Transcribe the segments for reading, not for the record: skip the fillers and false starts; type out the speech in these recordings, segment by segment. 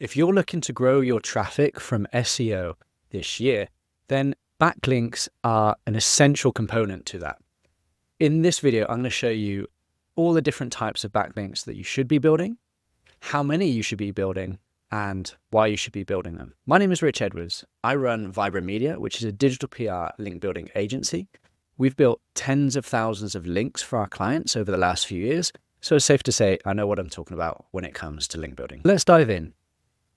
If you're looking to grow your traffic from SEO this year, then backlinks are an essential component to that. In this video, I'm going to show you all the different types of backlinks that you should be building, how many you should be building, and why you should be building them. My name is Rich Edwards. I run Vibrant Media, which is a digital PR link building agency. We've built tens of thousands of links for our clients over the last few years, so it's safe to say I know what I'm talking about when it comes to link building. Let's dive in.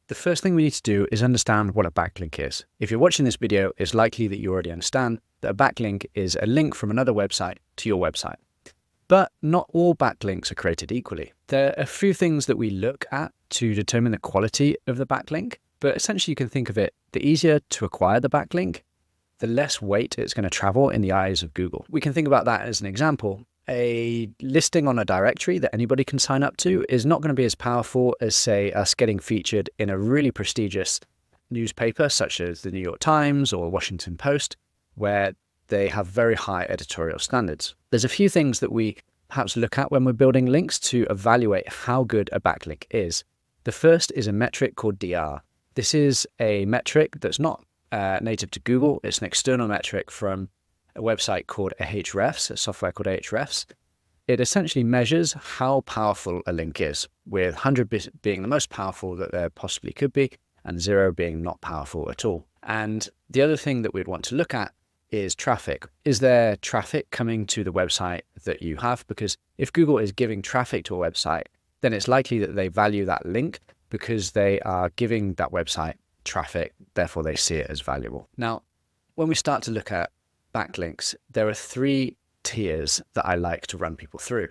The first thing we need to do is understand what a backlink is. If you're watching this video, it's likely that you already understand that a backlink is a link from another website to your website. But not all backlinks are created equally. There are a few things that we look at to determine the quality of the backlink, but essentially you can think of it, the easier to acquire the backlink, the less weight it's going to travel in the eyes of Google. We can think about that as an example. A listing on a directory that anybody can sign up to is not going to be as powerful as, say, us getting featured in a really prestigious newspaper such as the New York Times or Washington Post, where they have very high editorial standards. There's a few things that we perhaps look at when we're building links to evaluate how good a backlink is. The first is a metric called DR. This is a metric that's not native to Google. It's an external metric from a website called Ahrefs, a software called Ahrefs. It essentially measures how powerful a link is, with 100 being the most powerful that there possibly could be, and 0 being not powerful at all. And the other thing that we'd want to look at is traffic. Is there traffic coming to the website that you have? Because if Google is giving traffic to a website, then it's likely that they value that link because they are giving that website traffic, therefore they see it as valuable. Now, when we start to look at backlinks, there are 3 tiers that I like to run people through.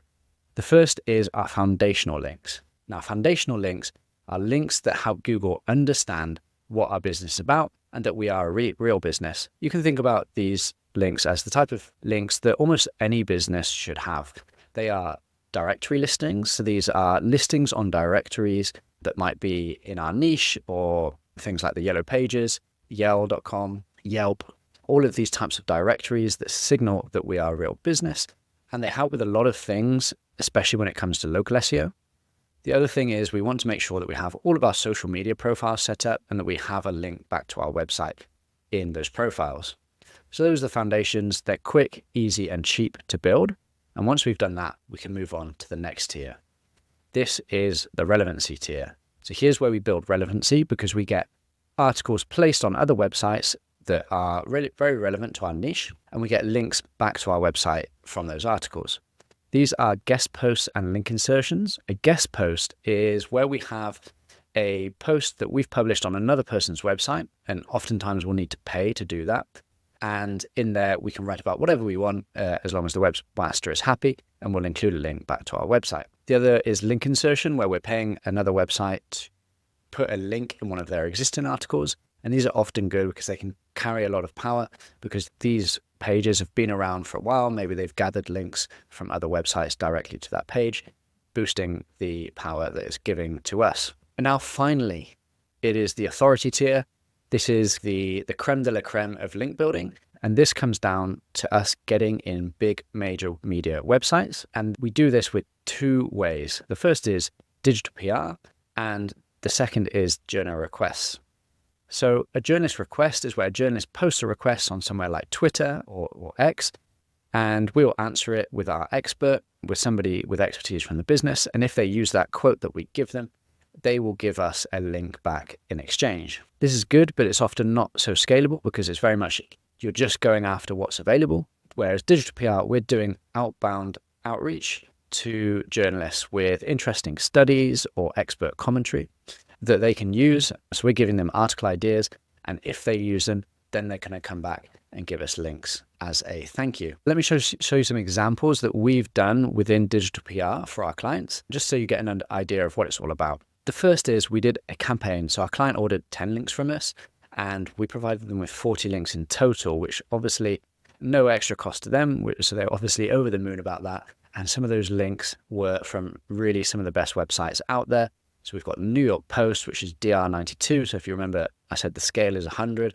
The first is our foundational links. Now, foundational links are links that help Google understand what our business is about and that we are a real business. You can think about these links as the type of links that almost any business should have. They are directory listings. So these are listings on directories that might be in our niche, or things like the Yellow Pages, Yell.com, Yelp, all of these types of directories that signal that we are a real business, and they help with a lot of things, especially when it comes to local SEO. The other thing is we want to make sure that we have all of our social media profiles set up and that we have a link back to our website in those profiles. So those are the foundations. They're quick, easy, and cheap to build. And once we've done that, we can move on to the next tier. This is the relevancy tier. So here's where we build relevancy, because we get articles placed on other websites that are really very relevant to our niche, and we get links back to our website from those articles. These are guest posts and link insertions. A guest post is where we have a post that we've published on another person's website, and oftentimes we'll need to pay to do that. And in there, we can write about whatever we want, as long as the webmaster is happy, and we'll include a link back to our website. The other is link insertion, where we're paying another website to put a link in one of their existing articles. And these are often good because they can carry a lot of power, because these pages have been around for a while. Maybe they've gathered links from other websites directly to that page, boosting the power that it's giving to us. And now finally, it is the authority tier. This is the creme de la creme of link building. And this comes down to us getting in big major media websites. And we do this with 2 ways. The first is digital PR, and the second is journal requests. So a journalist request is where a journalist posts a request on somewhere like Twitter or X, and we will answer it with our expert, with somebody with expertise from the business. And if they use that quote that we give them, they will give us a link back in exchange. This is good, but it's often not so scalable, because it's very much you're just going after what's available. Whereas digital PR, we're doing outbound outreach to journalists with interesting studies or expert commentary that they can use. So we're giving them article ideas, and if they use them, then they're going to come back and give us links as a thank you. Let me show you some examples that we've done within digital PR for our clients, just so you get an idea of what it's all about. The first is we did a campaign. So our client ordered 10 links from us, and we provided them with 40 links in total, which obviously no extra cost to them. So they're obviously over the moon about that. And some of those links were from really some of the best websites out there. So we've got New York Post, which is DR92. So if you remember, I said the scale is 100.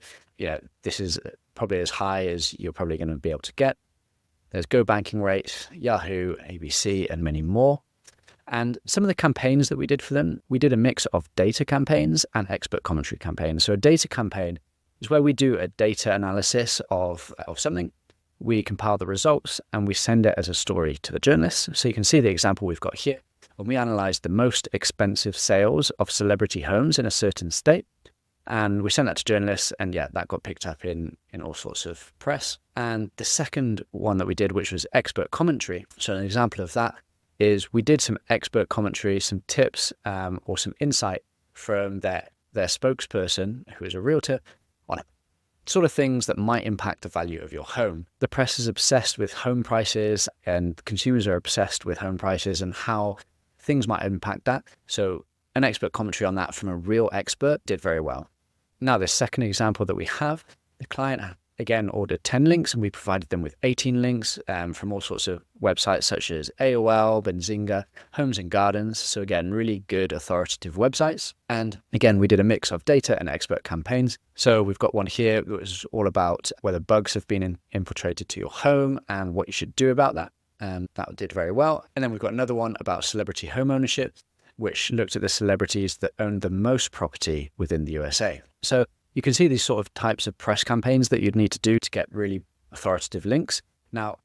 This is probably as high as you're probably going to be able to get. There's Go Banking Rate, Yahoo, ABC, and many more. And some of the campaigns that we did for them, we did a mix of data campaigns and expert commentary campaigns. So a data campaign is where we do a data analysis of something. We compile the results and we send it as a story to the journalists. So you can see the example we've got here. When we analyzed the most expensive sales of celebrity homes in a certain state, and we sent that to journalists, and yeah, that got picked up in all sorts of press. And the second one that we did, which was expert commentary. So an example of that is we did some expert commentary, some tips or some insight from their spokesperson, who is a realtor, on sort of things that might impact the value of your home. The press is obsessed with home prices and consumers are obsessed with home prices and how things might impact that. So an expert commentary on that from a real expert did very well. Now, the second example that we have, the client again ordered 10 links and we provided them with 18 links from all sorts of websites such as AOL, Benzinga, Homes and Gardens. So again, really good authoritative websites. And again, we did a mix of data and expert campaigns. So we've got one here that was all about whether bugs have been infiltrated to your home and what you should do about that. That did very well. And then we've got another one about celebrity home ownership, which looked at the celebrities that owned the most property within the USA. So you can see these sort of types of press campaigns that you'd need to do to get really authoritative links. Now,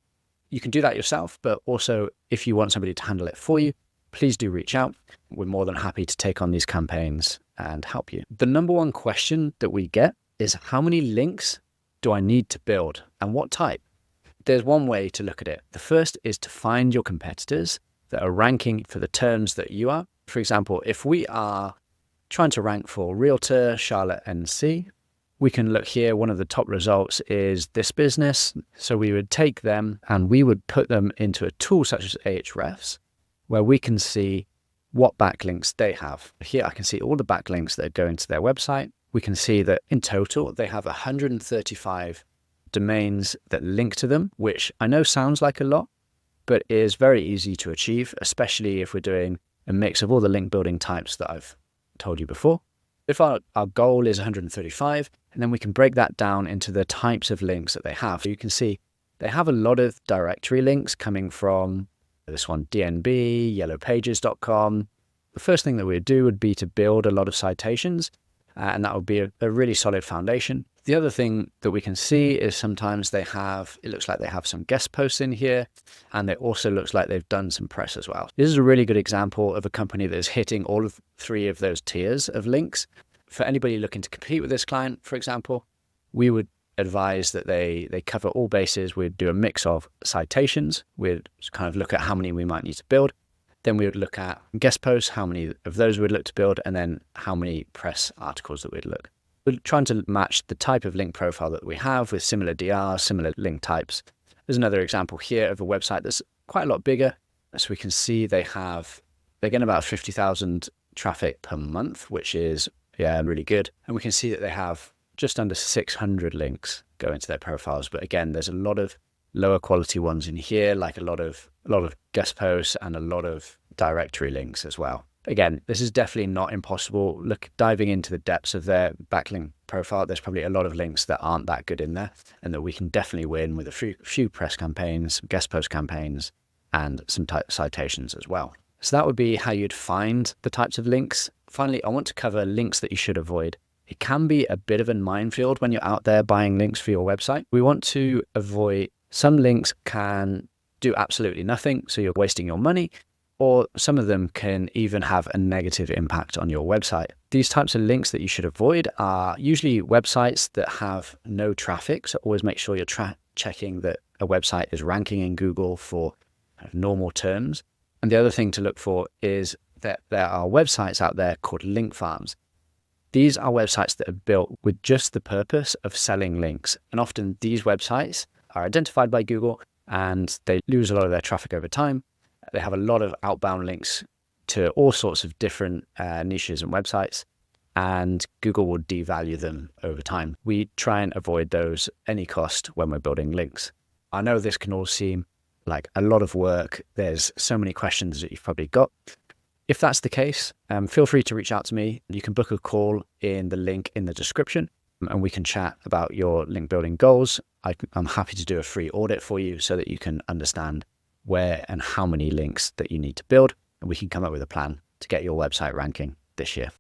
you can do that yourself, but also if you want somebody to handle it for you, please do reach out. We're more than happy to take on these campaigns and help you. The number one question that we get is, how many links do I need to build and what type? There's one way to look at it. The first is to find your competitors that are ranking for the terms that you are. For example, if we are trying to rank for Realtor, Charlotte, NC, we can look here. One of the top results is this business. So we would take them and we would put them into a tool such as Ahrefs, where we can see what backlinks they have. Here I can see all the backlinks that go into their website. We can see that in total, they have 135 domains that link to them, which I know sounds like a lot, but is very easy to achieve, especially if we're doing a mix of all the link building types that I've told you before. If our goal is 135, and then we can break that down into the types of links that they have. So you can see they have a lot of directory links coming from this one, DNB, yellowpages.com. The first thing that we'd do would be to build a lot of citations, and that would be a really solid foundation. The other thing that we can see is sometimes it looks like they have some guest posts in here, and it also looks like they've done some press as well. This is a really good example of a company that is hitting all of three of those tiers of links. For anybody looking to compete with this client, for example, we would advise that they cover all bases. We'd do a mix of citations. We'd kind of look at how many we might need to build. Then we would look at guest posts, how many of those we'd look to build, and then how many press articles that we'd look. We're trying to match the type of link profile that we have with similar DRs, similar link types. There's another example here of a website that's quite a lot bigger. So we can see they're getting about 50,000 traffic per month, which is, really good. And we can see that they have just under 600 links go into their profiles. But again, there's a lot of lower quality ones in here, like a lot of guest posts and a lot of directory links as well. Again, this is definitely not impossible. Diving into the depths of their backlink profile, there's probably a lot of links that aren't that good in there, and that we can definitely win with a few press campaigns, guest post campaigns, and some citations as well. So that would be how you'd find the types of links. Finally, I want to cover links that you should avoid. It can be a bit of a minefield when you're out there buying links for your website. We want to avoid some links can do absolutely nothing, so you're wasting your money, or some of them can even have a negative impact on your website. These types of links that you should avoid are usually websites that have no traffic, so always make sure you're checking that a website is ranking in Google for normal terms. And the other thing to look for is that there are websites out there called link farms. These are websites that are built with just the purpose of selling links. And often these websites are identified by Google and they lose a lot of their traffic over time. They have a lot of outbound links to all sorts of different niches and websites, and Google will devalue them over time. We try and avoid those at any cost when we're building links. I know this can all seem like a lot of work. There's so many questions that you've probably got. If that's the case, feel free to reach out to me. You can book a call in the link in the description, and we can chat about your link building goals. I'm happy to do a free audit for you so that you can understand where and how many links that you need to build. and we can come up with a plan to get your website ranking this year.